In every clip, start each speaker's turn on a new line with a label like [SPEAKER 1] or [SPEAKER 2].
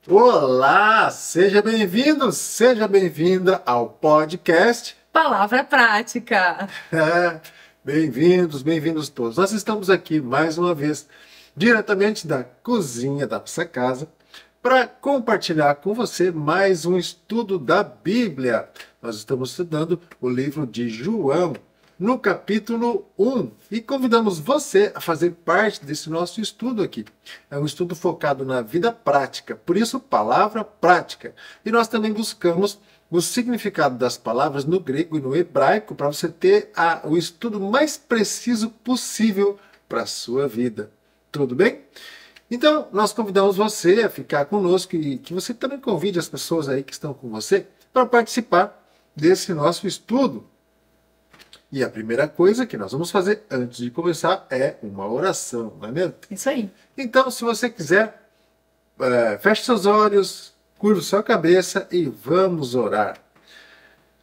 [SPEAKER 1] Olá, seja bem-vindo, seja bem-vinda ao podcast
[SPEAKER 2] Palavra Prática.
[SPEAKER 1] Bem-vindos todos. Nós estamos aqui mais uma vez, diretamente da cozinha da nossa casa, para compartilhar com você mais um estudo da Bíblia. Nós estamos estudando o livro de João, no capítulo 1, e convidamos você a fazer parte desse nosso estudo aqui. É um estudo focado na vida prática, por isso, palavra prática. E nós também buscamos o significado das palavras no grego e no hebraico para você ter o estudo mais preciso possível para a sua vida. Tudo bem? Então, nós convidamos você a ficar conosco e que você também convide as pessoas aí que estão com você para participar desse nosso estudo. E a primeira coisa que nós vamos fazer antes de começar é uma oração, não é mesmo?
[SPEAKER 2] Isso aí.
[SPEAKER 1] Então, se você quiser, feche seus olhos, curva sua cabeça e vamos orar.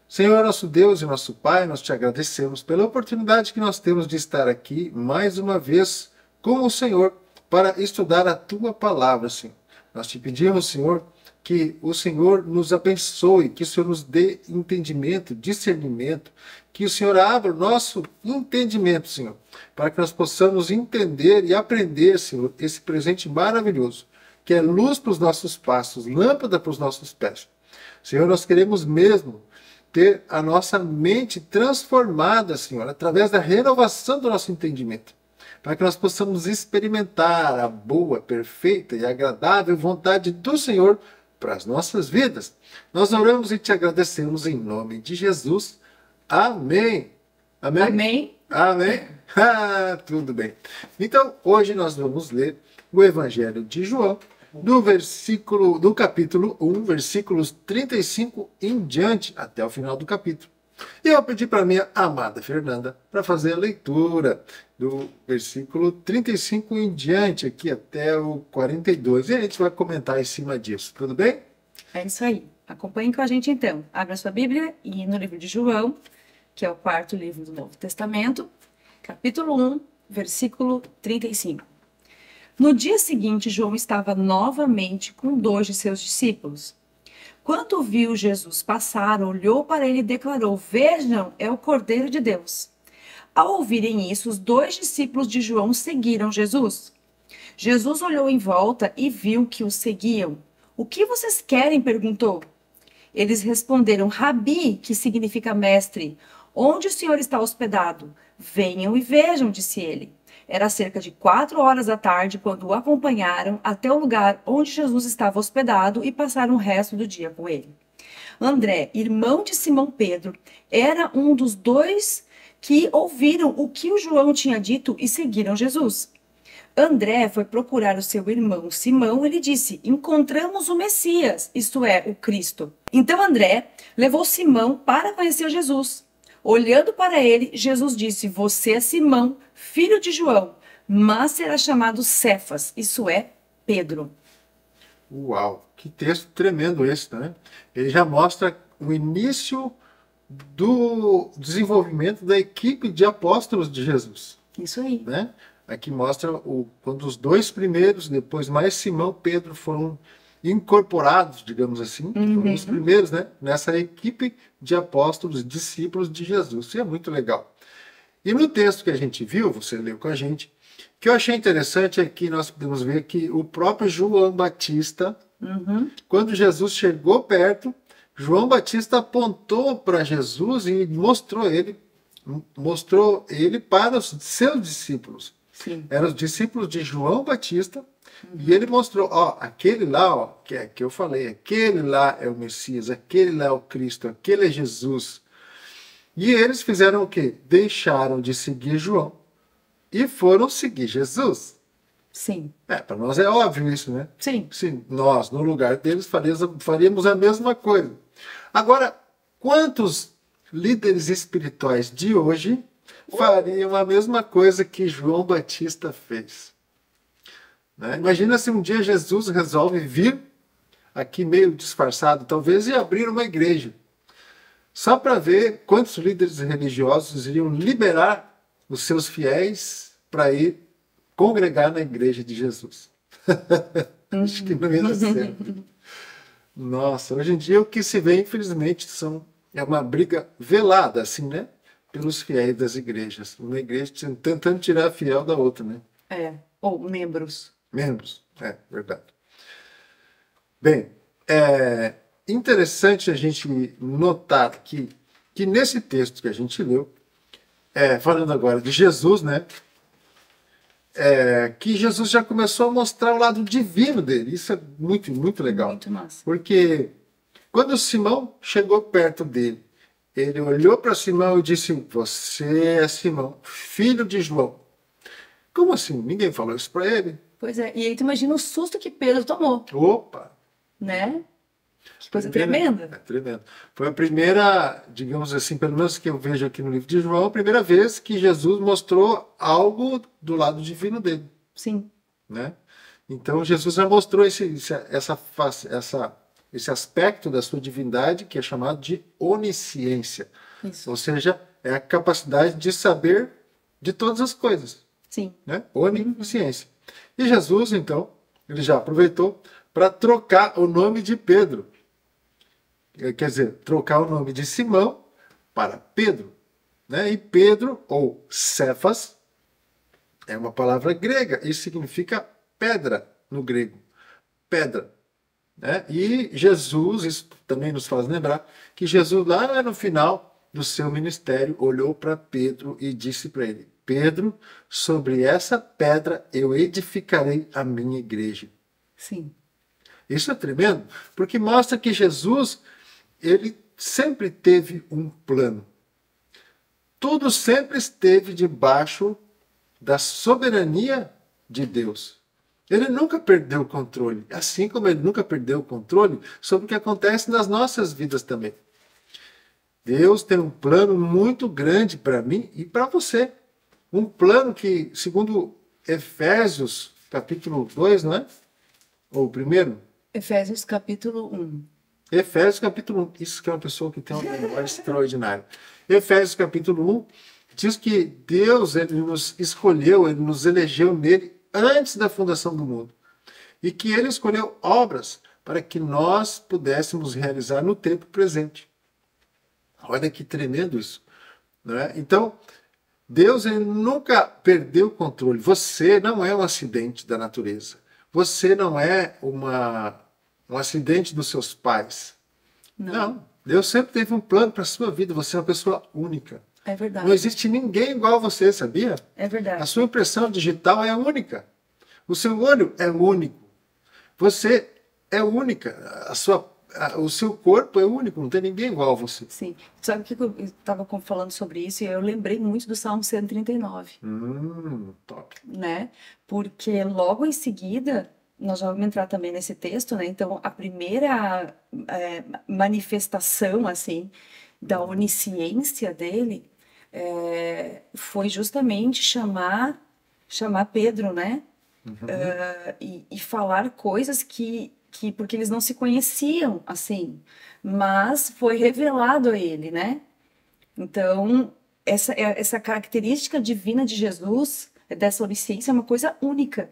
[SPEAKER 1] Senhor, nosso Deus e nosso Pai, nós te agradecemos pela oportunidade que nós temos de estar aqui mais uma vez com o Senhor para estudar a Tua Palavra, Senhor. Nós te pedimos, Senhor, que o Senhor nos abençoe, que o Senhor nos dê entendimento, discernimento, que o Senhor abra o nosso entendimento, Senhor, para que nós possamos entender e aprender, Senhor, esse presente maravilhoso, que é luz para os nossos passos, lâmpada para os nossos pés. Senhor, nós queremos mesmo ter a nossa mente transformada, Senhor, através da renovação do nosso entendimento, para que nós possamos experimentar a boa, perfeita e agradável vontade do Senhor para as nossas vidas. Nós oramos e te agradecemos em nome de Jesus. Amém. Amém?
[SPEAKER 2] Amém.
[SPEAKER 1] Amém. Tudo bem. Então, hoje nós vamos ler o Evangelho de João, do capítulo 1, versículos 35 em diante, até o final do capítulo. E eu pedi para minha amada Fernanda para fazer a leitura do versículo 35 em diante, aqui até o 42. E a gente vai comentar em cima disso. Tudo bem?
[SPEAKER 2] É isso aí. Acompanhe com a gente então. Abra sua Bíblia e no livro de João, que é o quarto livro do Novo Testamento, capítulo 1, versículo 35. No dia seguinte, João estava novamente com 2 de seus discípulos. Quando viu Jesus passar, olhou para ele e declarou: "Vejam, é o Cordeiro de Deus." Ao ouvirem isso, os 2 discípulos de João seguiram Jesus. Jesus olhou em volta e viu que os seguiam. "O que vocês querem?" perguntou. Eles responderam: "Rabi", que significa mestre, "onde o Senhor está hospedado? Venham e vejam", disse ele. Era cerca de 4 horas da tarde quando o acompanharam até o lugar onde Jesus estava hospedado e passaram o resto do dia com ele. André, irmão de Simão Pedro, era um dos 2 que ouviram o que o João tinha dito e seguiram Jesus. André foi procurar o seu irmão Simão e lhe disse: "Encontramos o Messias, isto é, o Cristo." Então André levou Simão para conhecer Jesus. Olhando para ele, Jesus disse: "Você é Simão, filho de João, mas será chamado Cefas, isso é, Pedro."
[SPEAKER 1] Uau, que texto tremendo esse, né? Ele já mostra o início do desenvolvimento da equipe de apóstolos de Jesus.
[SPEAKER 2] Isso aí.
[SPEAKER 1] Né? Aqui mostra quando os 2 primeiros, depois mais Simão, Pedro foram incorporados, digamos assim, foram os primeiros, né, nessa equipe de apóstolos, discípulos de Jesus. Isso é muito legal. E no texto que a gente viu, você leu com a gente, o que eu achei interessante é que nós podemos ver que o próprio João Batista, quando Jesus chegou perto, João Batista apontou para Jesus e mostrou ele para os seus discípulos.
[SPEAKER 2] Sim.
[SPEAKER 1] Eram os discípulos de João Batista. E ele mostrou, aquele lá, que eu falei, aquele lá é o Messias, aquele lá é o Cristo, aquele é Jesus. E eles fizeram o quê? Deixaram de seguir João e foram seguir Jesus.
[SPEAKER 2] Sim.
[SPEAKER 1] Para nós é óbvio isso, né?
[SPEAKER 2] Sim.
[SPEAKER 1] Sim, nós, no lugar deles, faríamos a mesma coisa. Agora, quantos líderes espirituais de hoje fariam a mesma coisa que João Batista fez? Né? Imagina se um dia Jesus resolve vir aqui meio disfarçado, talvez, e abrir uma igreja. Só para ver quantos líderes religiosos iriam liberar os seus fiéis para ir congregar na igreja de Jesus. Acho que não ia dar certo. Nossa, hoje em dia o que se vê, infelizmente, é uma briga velada, assim, né? Pelos fiéis das igrejas. Uma igreja tentando tirar a fiel da outra, né?
[SPEAKER 2] Ou membros.
[SPEAKER 1] Membros, verdade. Bem, é interessante a gente notar que nesse texto que a gente leu, falando agora de Jesus, né? Que Jesus já começou a mostrar o lado divino dele. Isso é muito, muito legal.
[SPEAKER 2] Muito massa.
[SPEAKER 1] Porque quando Simão chegou perto dele, ele olhou para Simão e disse: Você é Simão, filho de João. Como assim? Ninguém falou isso para ele.
[SPEAKER 2] Pois é. E aí tu imagina o susto que Pedro tomou,
[SPEAKER 1] Opa!
[SPEAKER 2] né? Que coisa tremenda.
[SPEAKER 1] É tremendo. Foi a primeira, digamos assim, pelo menos que eu vejo aqui no livro de João, a primeira vez que Jesus mostrou algo do lado divino dele,
[SPEAKER 2] Sim.
[SPEAKER 1] né? Então Jesus já mostrou esse aspecto da sua divindade que é chamado de onisciência.
[SPEAKER 2] Isso.
[SPEAKER 1] Ou seja, é a capacidade de saber de todas as coisas,
[SPEAKER 2] Sim.
[SPEAKER 1] né? Onisciência. E Jesus, então, ele já aproveitou para trocar o nome de Pedro. Quer dizer, trocar o nome de Simão para Pedro, né? E Pedro, ou Cefas, é uma palavra grega e significa pedra no grego. Pedra. Né? E Jesus, isso também nos faz lembrar, que Jesus lá no final do seu ministério olhou para Pedro e disse para ele: Pedro, sobre essa pedra eu edificarei a minha igreja.
[SPEAKER 2] Sim.
[SPEAKER 1] Isso é tremendo, porque mostra que Jesus, ele sempre teve um plano. Tudo sempre esteve debaixo da soberania de Deus. Ele nunca perdeu o controle, assim como ele nunca perdeu o controle sobre o que acontece nas nossas vidas também. Deus tem um plano muito grande para mim e para você. Um plano que, segundo Efésios, capítulo 2, não é? Ou o primeiro?
[SPEAKER 2] Efésios capítulo 1.
[SPEAKER 1] Efésios capítulo 1. Isso que é uma pessoa que tem uma memória extraordinária. Efésios capítulo 1 diz que Deus, ele nos escolheu, ele nos elegeu nele antes da fundação do mundo. E que ele escolheu obras para que nós pudéssemos realizar no tempo presente. Olha que tremendo isso. Não é? Então, Deus, ele nunca perdeu o controle. Você não é um acidente da natureza. Você não é um acidente dos seus pais. Não. Deus sempre teve um plano para a sua vida. Você é uma pessoa única.
[SPEAKER 2] É verdade.
[SPEAKER 1] Não existe ninguém igual a você, sabia?
[SPEAKER 2] É verdade.
[SPEAKER 1] A sua impressão digital é única. O seu olho é único. Você é única. O seu corpo é único. Não tem ninguém igual a você.
[SPEAKER 2] Sim. Sabe o que eu estava falando sobre isso? E eu lembrei muito do Salmo 139.
[SPEAKER 1] Top.
[SPEAKER 2] Né? Porque logo em seguida, nós já vamos entrar também nesse texto, né? Então, a primeira manifestação, assim, da onisciência dele foi justamente chamar Pedro, né? E falar coisas que porque eles não se conheciam, assim, mas foi revelado a ele, né? Então, essa característica divina de Jesus, dessa onisciência, é uma coisa única.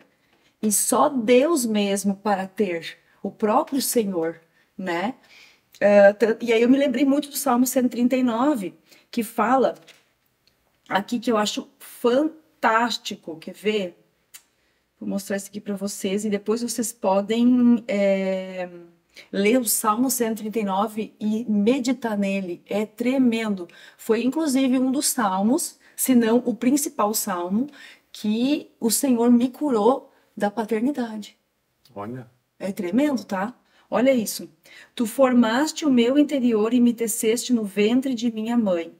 [SPEAKER 2] E só Deus mesmo para ter, o próprio Senhor, né? E aí eu me lembrei muito do Salmo 139, que fala aqui que eu acho fantástico. Quer ver? Vou mostrar isso aqui para vocês e depois vocês podem ler o Salmo 139 e meditar nele. É tremendo. Foi inclusive um dos salmos, se não o principal salmo, que o Senhor me curou da paternidade.
[SPEAKER 1] Olha.
[SPEAKER 2] É tremendo, tá? Olha isso. Tu formaste o meu interior e me teceste no ventre de minha mãe.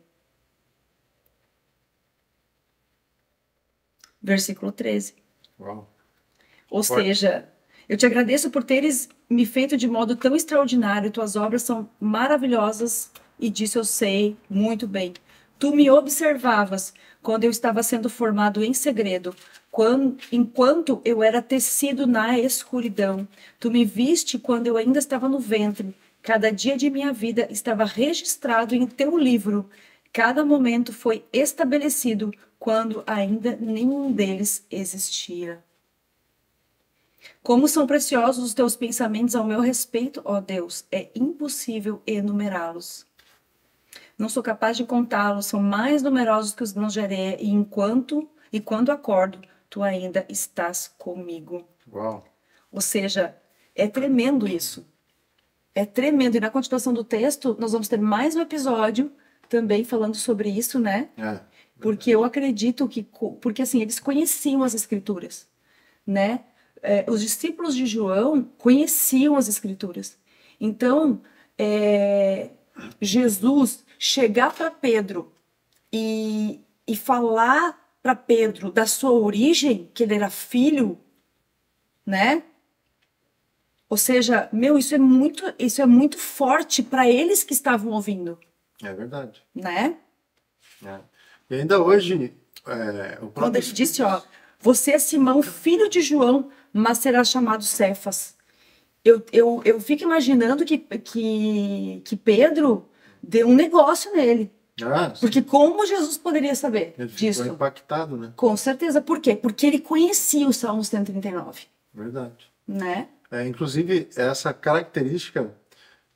[SPEAKER 2] Versículo 13.
[SPEAKER 1] Uau.
[SPEAKER 2] Ou seja, eu te agradeço por teres me feito de modo tão extraordinário, tuas obras são maravilhosas e disso eu sei muito bem. Tu me observavas quando eu estava sendo formado em segredo, enquanto eu era tecido na escuridão. Tu me viste quando eu ainda estava no ventre. Cada dia de minha vida estava registrado em teu livro. Cada momento foi estabelecido quando ainda nenhum deles existia. Como são preciosos os teus pensamentos ao meu respeito, ó Deus, é impossível enumerá-los. Não sou capaz de contá-los, são mais numerosos que os grãos de areia, e quando acordo, tu ainda estás comigo.
[SPEAKER 1] Uau.
[SPEAKER 2] Ou seja, é tremendo isso. É tremendo. E na continuação do texto, nós vamos ter mais um episódio também falando sobre isso, né? Porque eu acredito que... Porque, assim, eles conheciam as Escrituras, né? Os discípulos de João conheciam as Escrituras. Então, Jesus chegar para Pedro e falar para Pedro da sua origem, que ele era filho, né? Ou seja, isso é muito forte para eles que estavam ouvindo.
[SPEAKER 1] É verdade.
[SPEAKER 2] Né?
[SPEAKER 1] E ainda hoje,
[SPEAKER 2] quando ele disse, ó, você é Simão, filho de João, mas será chamado Cefas. Eu fico imaginando que Pedro deu um negócio nele. Porque como Jesus poderia saber disso?
[SPEAKER 1] Ele ficou impactado, né?
[SPEAKER 2] Com certeza. Por quê? Porque ele conhecia o Salmo 139.
[SPEAKER 1] Verdade.
[SPEAKER 2] Né?
[SPEAKER 1] Inclusive, essa característica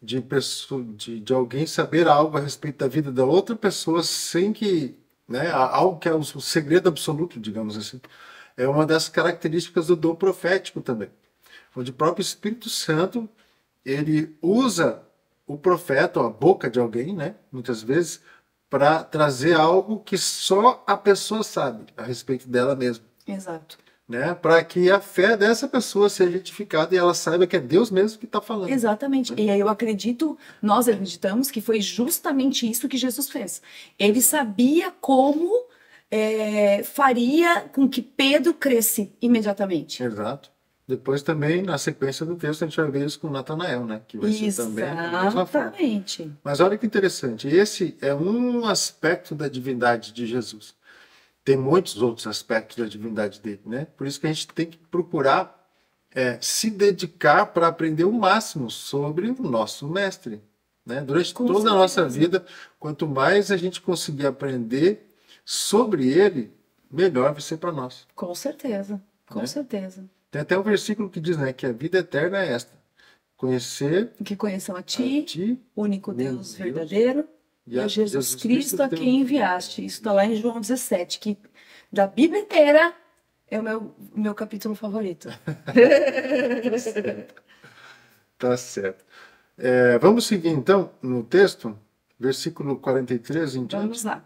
[SPEAKER 1] de alguém saber algo a respeito da vida da outra pessoa sem que... Né, algo que é o segredo absoluto, digamos assim. É uma das características do dom profético também. Onde o próprio Espírito Santo, ele usa o profeta, ou a boca de alguém, né, muitas vezes, para trazer algo que só a pessoa sabe a respeito dela mesma.
[SPEAKER 2] Exato.
[SPEAKER 1] Né, para que a fé dessa pessoa seja edificada e ela saiba que é Deus mesmo que está falando.
[SPEAKER 2] Exatamente. E aí nós acreditamos que foi justamente isso que Jesus fez. Ele sabia como faria com que Pedro cresce imediatamente.
[SPEAKER 1] Exato. Depois também, na sequência do texto, a gente vai ver isso com Natanael, né? Que vai ser também da mesma forma.
[SPEAKER 2] Exatamente.
[SPEAKER 1] Mas olha que interessante, esse é um aspecto da divindade de Jesus. Tem muitos outros aspectos da divindade dele, né? Por isso que a gente tem que procurar se dedicar para aprender o máximo sobre o nosso mestre, né? Durante toda a nossa vida, quanto mais a gente conseguir aprender sobre ele, melhor vai ser para nós.
[SPEAKER 2] Com certeza, com certeza.
[SPEAKER 1] Tem até um versículo que diz, né, que a vida eterna é esta: que
[SPEAKER 2] conheçam a ti, único Deus verdadeiro, e a Jesus Cristo a quem enviaste. Isso está lá em João 17, que da Bíblia inteira é o meu capítulo favorito.
[SPEAKER 1] Tá certo. Vamos seguir então no texto, versículo 43 em diante.
[SPEAKER 2] Vamos lá.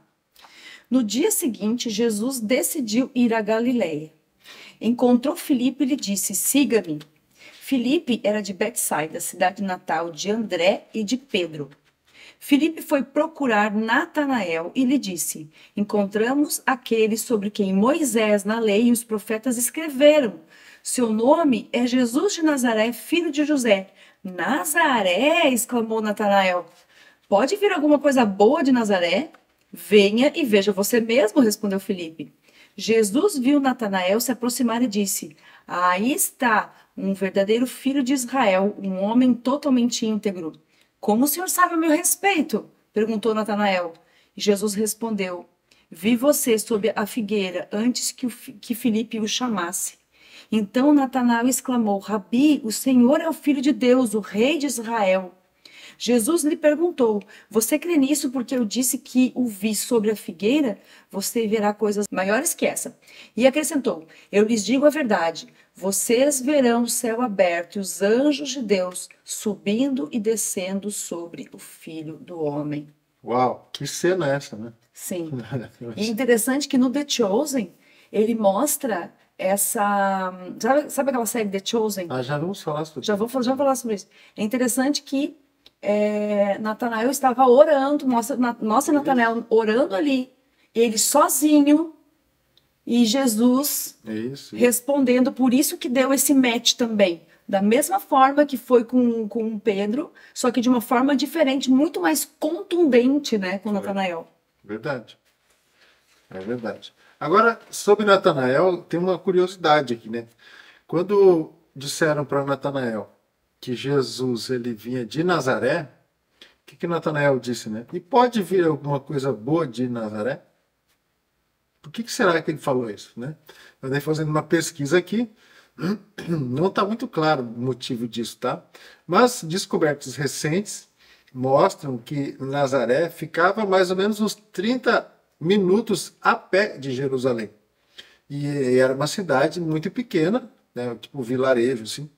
[SPEAKER 2] No dia seguinte, Jesus decidiu ir a Galileia. Encontrou Filipe e lhe disse, siga-me. Filipe era de Betsaida, cidade natal de André e de Pedro. Filipe foi procurar Natanael e lhe disse, encontramos aquele sobre quem Moisés na lei e os profetas escreveram. Seu nome é Jesus de Nazaré, filho de José. Nazaré, exclamou Natanael. Pode vir alguma coisa boa de Nazaré? Venha e veja você mesmo, respondeu Filipe. Jesus viu Natanael se aproximar e disse, aí está um verdadeiro filho de Israel, um homem totalmente íntegro. Como o senhor sabe a meu respeito? Perguntou Natanael. E Jesus respondeu, vi você sob a figueira antes que Filipe o chamasse. Então Natanael exclamou, Rabi, o Senhor é o Filho de Deus, o Rei de Israel. Jesus lhe perguntou, você crê nisso porque eu disse que o vi sobre a figueira? Você verá coisas maiores que essa. E acrescentou, eu lhes digo a verdade, vocês verão o céu aberto e os anjos de Deus subindo e descendo sobre o Filho do Homem.
[SPEAKER 1] Uau, que cena é essa, né?
[SPEAKER 2] Sim. E interessante que no The Chosen, ele mostra essa... Sabe aquela série The Chosen?
[SPEAKER 1] Já vamos falar sobre
[SPEAKER 2] isso. Já vou falar sobre isso. É interessante que Natanael estava orando, mostra Natanael orando ali, ele sozinho, e Jesus respondendo, por isso que deu esse match também, da mesma forma que foi com Pedro, só que de uma forma diferente, muito mais contundente, né, com Natanael.
[SPEAKER 1] Verdade. É verdade. Agora, sobre Natanael, tem uma curiosidade aqui, né? Quando disseram para Natanael que Jesus ele vinha de Nazaré, o que Natanael disse, né? E pode vir alguma coisa boa de Nazaré? Por que será que ele falou isso, né? Eu andei fazendo uma pesquisa aqui, Não está muito claro o motivo disso, tá? Mas descobertas recentes mostram que Nazaré ficava mais ou menos uns 30 minutos a pé de Jerusalém. E era uma cidade muito pequena, né, tipo um vilarejo, assim,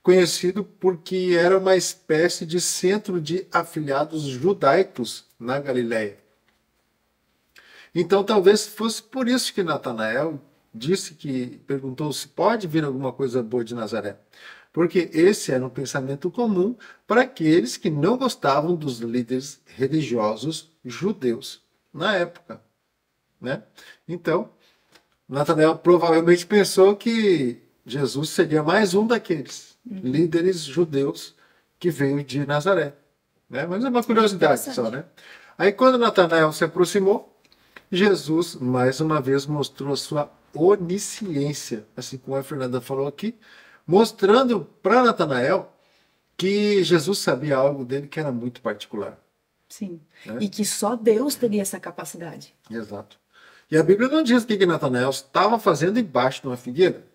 [SPEAKER 1] conhecido porque era uma espécie de centro de afiliados judaicos na Galiléia. Então talvez fosse por isso que Natanael perguntou se pode vir alguma coisa boa de Nazaré. Porque esse era um pensamento comum para aqueles que não gostavam dos líderes religiosos judeus na época, né? Então, Natanael provavelmente pensou que Jesus seria mais um daqueles líderes judeus que veio de Nazaré, né? Mas é uma curiosidade só, né? Aí quando Natanael se aproximou, Jesus mais uma vez mostrou a sua onisciência, assim como a Fernanda falou aqui, mostrando para Natanael que Jesus sabia algo dele que era muito particular.
[SPEAKER 2] Sim.
[SPEAKER 1] Né?
[SPEAKER 2] E que só Deus teria essa capacidade.
[SPEAKER 1] Exato. E a Bíblia não diz o que Natanael estava fazendo embaixo de uma figueira.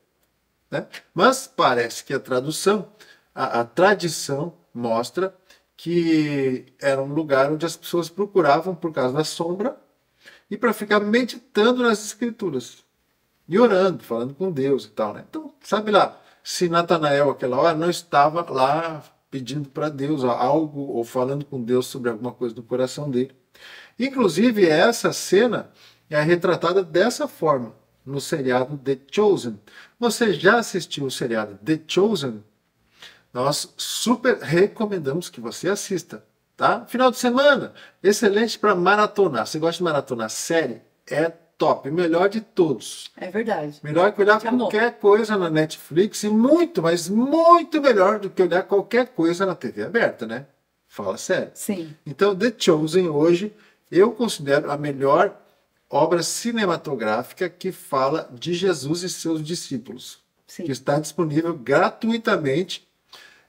[SPEAKER 1] Né? Mas parece que a tradução, a tradição mostra que era um lugar onde as pessoas procuravam por causa da sombra e para ficar meditando nas escrituras. E orando, falando com Deus e tal. Né? Então, sabe lá, se Natanael, aquela hora, não estava lá pedindo para Deus algo ou falando com Deus sobre alguma coisa do coração dele. Inclusive, essa cena é retratada dessa forma no seriado The Chosen. Você já assistiu o seriado The Chosen? Nós super recomendamos que você assista. Tá? Final de semana, excelente para maratonar. Você gosta de maratonar série? É top, melhor de todos.
[SPEAKER 2] É verdade.
[SPEAKER 1] Melhor que olhar qualquer coisa na Netflix e muito, mas muito melhor do que olhar qualquer coisa na TV aberta, né? Fala sério.
[SPEAKER 2] Sim.
[SPEAKER 1] Então, The Chosen hoje eu considero a melhor obra cinematográfica que fala de Jesus e seus discípulos.
[SPEAKER 2] Sim.
[SPEAKER 1] Que está disponível gratuitamente.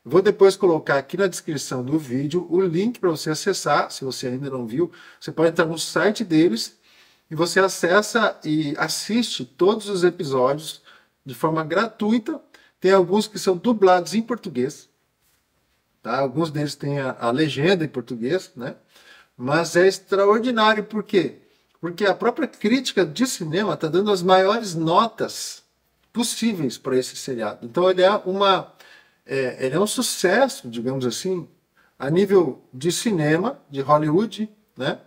[SPEAKER 1] Vou depois colocar aqui na descrição do vídeo o link para você acessar, se você ainda não viu. Você pode entrar no site deles e você acessa e assiste todos os episódios de forma gratuita. Tem alguns que são dublados em português. Tá? Alguns deles têm a legenda em português, né? Mas é extraordinário, por quê? Porque a própria crítica de cinema está dando as maiores notas possíveis para esse seriado. Então ele é um sucesso, digamos assim, a nível de cinema, de Hollywood, né?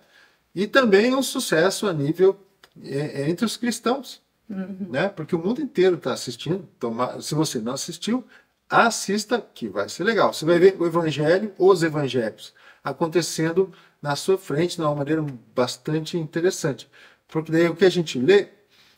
[SPEAKER 1] E também um sucesso a nível entre os cristãos, né? Porque o mundo inteiro está assistindo. Então, se você não assistiu, assista, que vai ser legal. Você vai ver o evangelho, os evangelhos, acontecendo na sua frente de uma maneira bastante interessante. Porque daí o que a gente lê,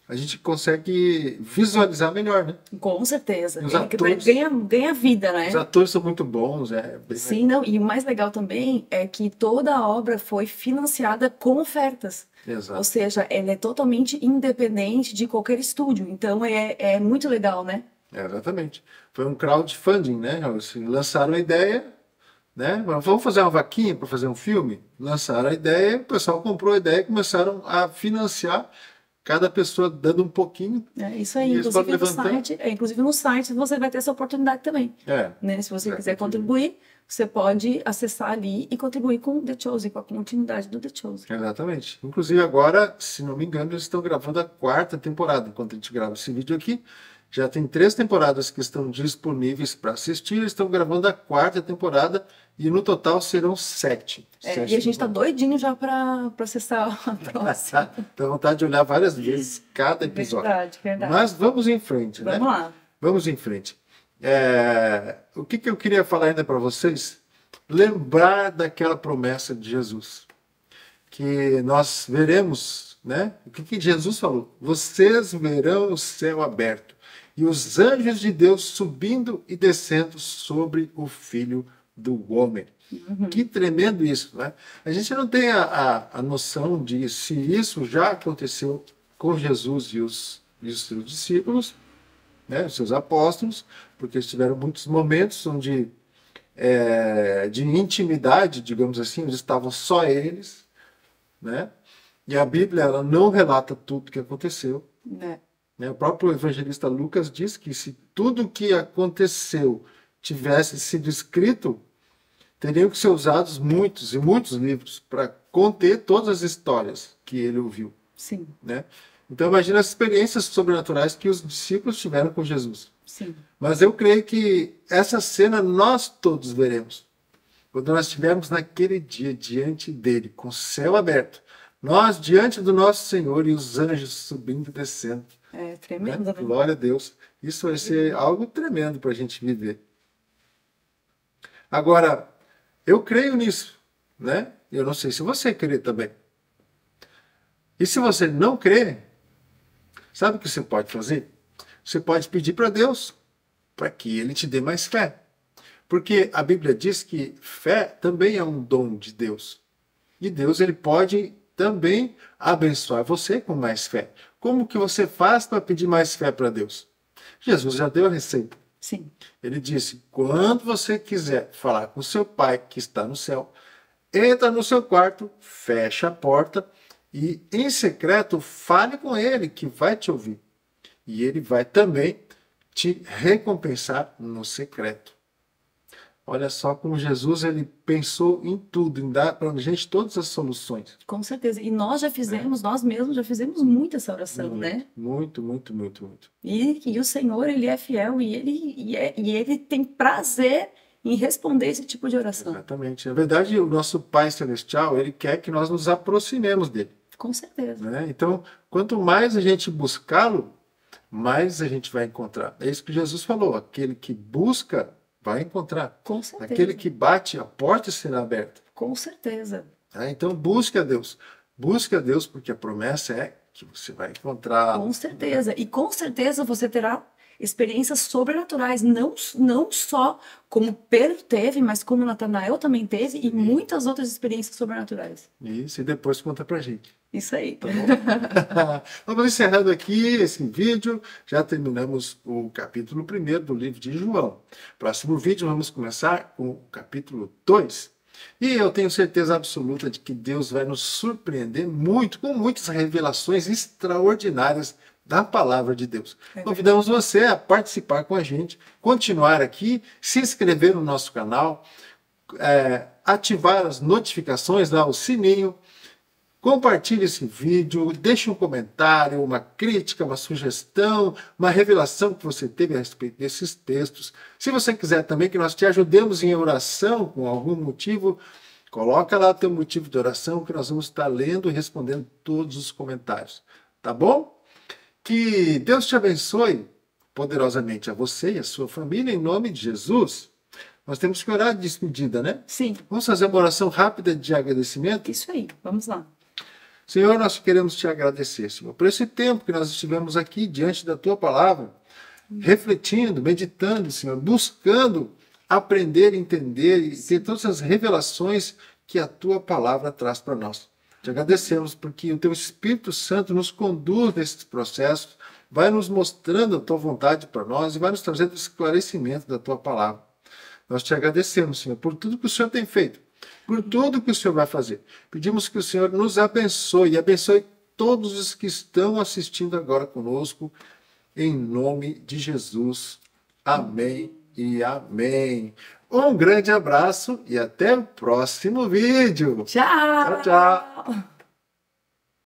[SPEAKER 1] a gente consegue visualizar melhor, né?
[SPEAKER 2] Com certeza.
[SPEAKER 1] Os atores,
[SPEAKER 2] ganha vida, né?
[SPEAKER 1] Os atores são muito bons.
[SPEAKER 2] Sim, não, e o mais legal também é que toda a obra foi financiada com ofertas.
[SPEAKER 1] Exato.
[SPEAKER 2] Ou seja, ela é totalmente independente de qualquer estúdio. Então é muito legal, né?
[SPEAKER 1] Exatamente. Foi um crowdfunding, né? Lançaram a ideia, né? Vamos fazer uma vaquinha para fazer um filme? Lançaram a ideia, o pessoal comprou a ideia e começaram a financiar, cada pessoa dando um pouquinho.
[SPEAKER 2] É isso aí, inclusive no site você vai ter essa oportunidade também. Né? Se você quiser contribuir, você pode acessar ali e contribuir com The Chosen, com a continuidade do The Chosen.
[SPEAKER 1] Exatamente. Inclusive agora, se não me engano, eles estão gravando a 4ª temporada. Enquanto a gente grava esse vídeo aqui, já tem 3 temporadas que estão disponíveis para assistir. Eles estão gravando a 4ª temporada e no total serão 7.
[SPEAKER 2] E a gente está doidinho já para acessar a próxima.
[SPEAKER 1] Dá vontade de olhar várias vezes cada episódio.
[SPEAKER 2] Verdade.
[SPEAKER 1] Mas vamos em frente, né?
[SPEAKER 2] Vamos lá.
[SPEAKER 1] Vamos em frente. O que eu queria falar ainda para vocês? Lembrar daquela promessa de Jesus. Que nós veremos, né? O que Jesus falou? Vocês verão o céu aberto e os anjos de Deus subindo e descendo sobre o Filho do Homem. Que tremendo isso, né? A gente não tem a noção de se isso já aconteceu com Jesus e os seus discípulos, né? Os seus apóstolos, porque eles tiveram muitos momentos onde de intimidade, digamos assim, onde estavam só eles, né? E a Bíblia ela não relata tudo o que aconteceu. né? O próprio evangelista Lucas diz que se tudo o que aconteceu tivesse sido escrito, teriam que ser usados muitos e muitos livros para conter todas as histórias que ele ouviu,
[SPEAKER 2] Sim,
[SPEAKER 1] né? Então imagina as experiências sobrenaturais que os discípulos tiveram com Jesus.
[SPEAKER 2] sim.
[SPEAKER 1] Mas eu creio que essa cena nós todos veremos. Quando nós estivermos naquele dia diante dele, com o céu aberto, nós diante do nosso Senhor e os anjos subindo e descendo.
[SPEAKER 2] É
[SPEAKER 1] Né?
[SPEAKER 2] tremendo, né?
[SPEAKER 1] Glória a Deus. Isso vai ser algo tremendo para a gente viver. Agora, eu creio nisso, né? Eu não sei se você crê também. E se você não crê, sabe o que você pode fazer? Você pode pedir para Deus, para que Ele te dê mais fé. Porque a Bíblia diz que fé também é um dom de Deus. E Deus ele pode também abençoar você com mais fé. Como que você faz para pedir mais fé para Deus? Jesus já deu a receita.
[SPEAKER 2] Sim,
[SPEAKER 1] Ele disse, quando você quiser falar com seu Pai que está no céu, entra no seu quarto, fecha a porta e em secreto fale com Ele que vai te ouvir. E Ele vai também te recompensar no secreto. Olha só como Jesus ele pensou em tudo, em dar para a gente todas as soluções.
[SPEAKER 2] com certeza. E nós já fizemos, nós mesmos já fizemos muito essa oração, né?
[SPEAKER 1] Muito, muito, muito, muito.
[SPEAKER 2] E o Senhor, ele é fiel e ele tem prazer em responder esse tipo de oração.
[SPEAKER 1] Exatamente. Na verdade, o nosso Pai Celestial, ele quer que nós nos aproximemos dele.
[SPEAKER 2] Com certeza.
[SPEAKER 1] Né? Então, quanto mais a gente buscá-lo, mais a gente vai encontrar. É isso que Jesus falou. Aquele que busca, vai encontrar.
[SPEAKER 2] Com certeza.
[SPEAKER 1] Aquele que bate, a porta será aberta.
[SPEAKER 2] Com certeza.
[SPEAKER 1] Tá? Então, busque a Deus. Busque a Deus, porque a promessa é que você vai encontrar.
[SPEAKER 2] Com certeza. E com certeza você terá experiências sobrenaturais, não só como Pedro teve, mas como Natanael também teve, e muitas outras experiências sobrenaturais.
[SPEAKER 1] Isso, e depois conta pra gente.
[SPEAKER 2] Isso aí.
[SPEAKER 1] Tá bom? Vamos encerrando aqui esse vídeo. Já terminamos o capítulo 1 do livro de João. Próximo vídeo vamos começar com o capítulo 2. E eu tenho certeza absoluta de que Deus vai nos surpreender muito, com muitas revelações extraordinárias da palavra de Deus. Convidamos você a participar com a gente, continuar aqui, se inscrever no nosso canal, ativar as notificações, lá o sininho, compartilhe esse vídeo, deixe um comentário, uma crítica, uma sugestão, uma revelação que você teve a respeito desses textos. Se você quiser também que nós te ajudemos em oração com algum motivo, coloca lá o teu motivo de oração que nós vamos estar lendo e respondendo todos os comentários. Tá bom? Que Deus te abençoe poderosamente a você e a sua família, em nome de Jesus. Nós temos que orar de despedida, né?
[SPEAKER 2] Sim.
[SPEAKER 1] Vamos fazer uma oração rápida de agradecimento?
[SPEAKER 2] Isso aí. Vamos lá.
[SPEAKER 1] Senhor, nós queremos te agradecer, Senhor, por esse tempo que nós estivemos aqui diante da Tua Palavra, refletindo, meditando, Senhor, buscando aprender, entender e ter todas as revelações que a Tua Palavra traz para nós. Te agradecemos porque o Teu Espírito Santo nos conduz nesses processos, vai nos mostrando a Tua vontade para nós e vai nos trazendo esclarecimento da Tua Palavra. Nós te agradecemos, Senhor, por tudo que o Senhor tem feito, por tudo que o Senhor vai fazer. Pedimos que o Senhor nos abençoe e abençoe todos os que estão assistindo agora conosco, em nome de Jesus. Amém e amém. Um grande abraço e até o próximo vídeo.
[SPEAKER 2] Tchau!
[SPEAKER 1] Tchau, tchau.